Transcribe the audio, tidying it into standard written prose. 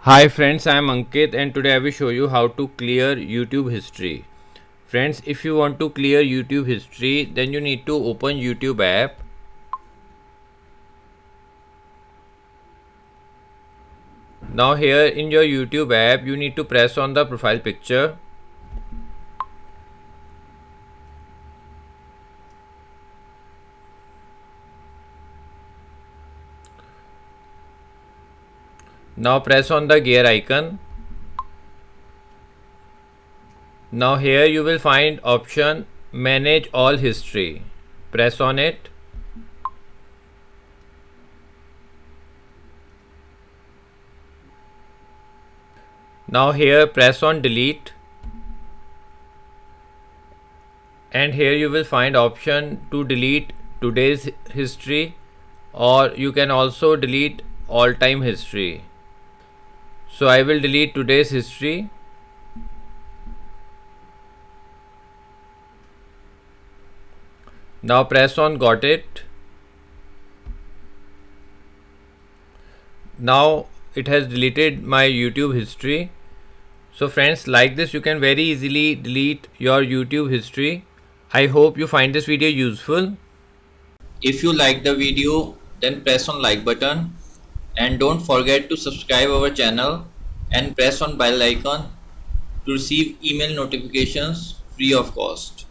Hi friends, I am Ankit and today I will show you how to clear YouTube history. Friends, if you want to clear YouTube history, then you need to open YouTube app. Now here in your YouTube app, you need to press on the profile picture. Now press on the gear icon. Now here you will find option manage all history. Press on it. Now here press on delete. And here you will find option to delete today's history, or you can also delete all time history. So I will delete today's history. Now press on got it. Now it has deleted my YouTube history. So friends, like this you can very easily delete your YouTube history. I hope you find this video useful. If you like the video, then press on like button and don't forget to subscribe our channel and press on bell icon to receive email notifications free of cost.